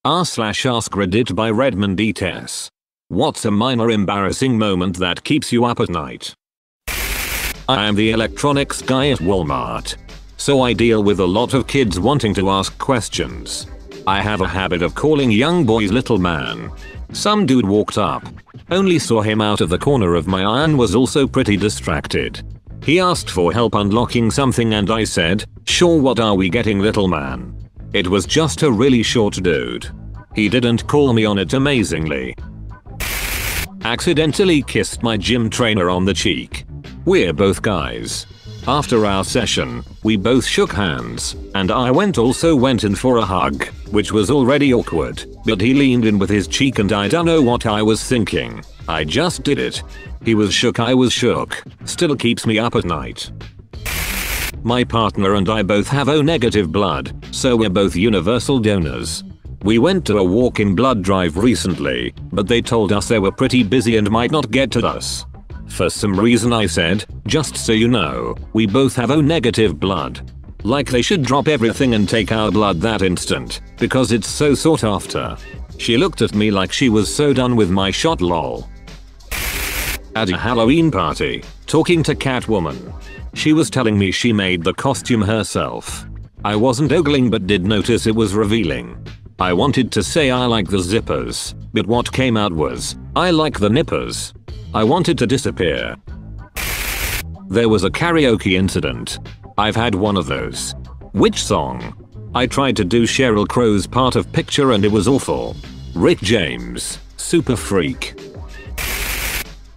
r/ask Reddit by Redmond Eats. What's a minor embarrassing moment that keeps you up at night? I am the electronics guy at Walmart. So I deal with a lot of kids wanting to ask questions. I have a habit of calling young boys little man. Some dude walked up. Only saw him out of the corner of my eye and was also pretty distracted. He asked for help unlocking something and I said, "Sure, what are we getting, little man?" It was just a really short dude. He didn't call me on it amazingly. Accidentally kissed my gym trainer on the cheek. We're both guys. After our session, we both shook hands, and I also went in for a hug, which was already awkward, but he leaned in with his cheek and I don't know what I was thinking. I just did it. He was shook, I was shook. Still keeps me up at night. My partner and I both have O negative blood, so we're both universal donors. We went to a walk-in blood drive recently, but they told us they were pretty busy and might not get to us. For some reason I said, "Just so you know, we both have O negative blood." Like they should drop everything and take our blood that instant, because it's so sought after. She looked at me like she was so done with my shot, lol. At a Halloween party, talking to Catwoman. She was telling me she made the costume herself. I wasn't ogling but did notice it was revealing. I wanted to say I like the zippers, but what came out was, I like the nippers. I wanted to disappear. There was a karaoke incident. I've had one of those. Which song? I tried to do Sheryl Crow's Part of Picture and it was awful. Rick James, Super Freak.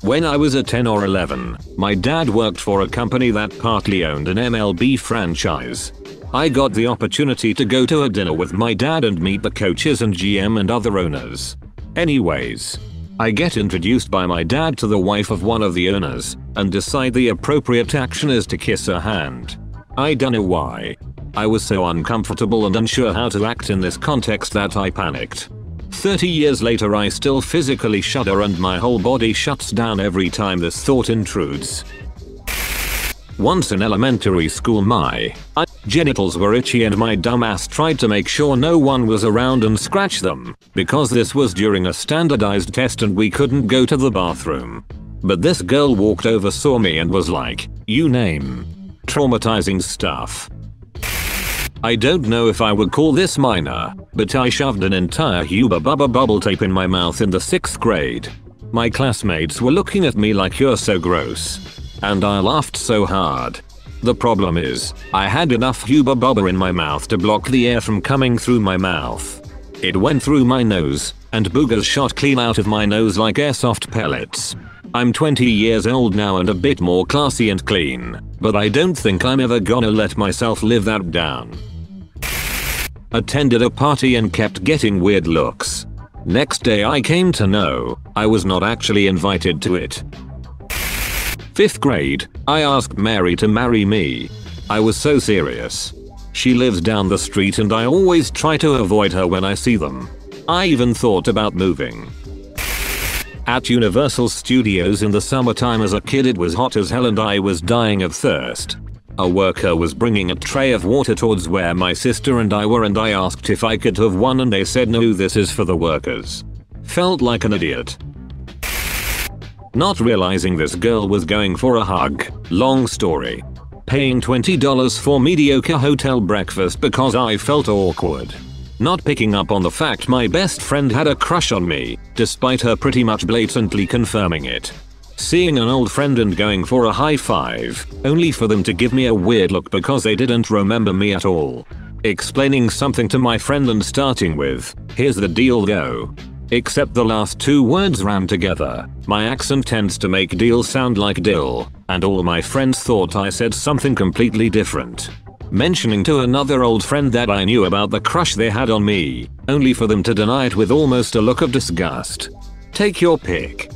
When I was 10 or 11, my dad worked for a company that partly owned an MLB franchise. I got the opportunity to go to a dinner with my dad and meet the coaches and GM and other owners. Anyways, I get introduced by my dad to the wife of one of the owners and decide the appropriate action is to kiss her hand. I don't know why. I was so uncomfortable and unsure how to act in this context that I panicked. 30 years later I still physically shudder and my whole body shuts down every time this thought intrudes. Once in elementary school my genitals were itchy and my dumbass tried to make sure no one was around and scratch them, because this was during a standardized test and we couldn't go to the bathroom. But this girl walked over, saw me and was like, "You name." Traumatizing stuff. I don't know if I would call this minor, but I shoved an entire Hubba Bubba bubble tape in my mouth in the 6th grade. My classmates were looking at me like you're so gross. And I laughed so hard. The problem is, I had enough Hubba Bubba in my mouth to block the air from coming through my mouth. It went through my nose, and boogers shot clean out of my nose like airsoft pellets. I'm 20 years old now and a bit more classy and clean, but I don't think I'm ever gonna let myself live that down. Attended a party and kept getting weird looks. Next day I came to know I was not actually invited to it. 5th grade, I asked Mary to marry me. I was so serious. She lives down the street and I always try to avoid her when I see them. I even thought about moving. At Universal Studios in the summertime as a kid it was hot as hell and I was dying of thirst. A worker was bringing a tray of water towards where my sister and I were and I asked if I could have one and they said no, this is for the workers. Felt like an idiot. Not realizing this girl was going for a hug. Long story. Paying $20 for mediocre hotel breakfast because I felt awkward. Not picking up on the fact my best friend had a crush on me, despite her pretty much blatantly confirming it. Seeing an old friend and going for a high five, only for them to give me a weird look because they didn't remember me at all. Explaining something to my friend and starting with, "Here's the deal though." Except the last 2 words ran together. My accent tends to make deal sound like dill, and all my friends thought I said something completely different. Mentioning to another old friend that I knew about the crush they had on me, only for them to deny it with almost a look of disgust. Take your pick.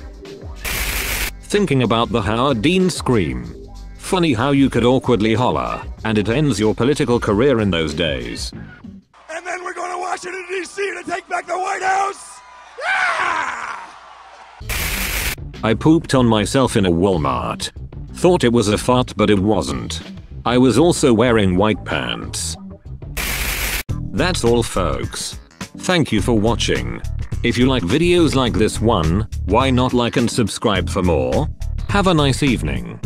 Thinking about the Howard Dean scream. Funny how you could awkwardly holler, and it ends your political career in those days. And then we're going to Washington, D.C. to take back the White House! Yeah! I pooped on myself in a Walmart. Thought it was a fart but it wasn't. I was also wearing white pants. That's all folks. Thank you for watching. If you like videos like this one, why not like and subscribe for more? Have a nice evening.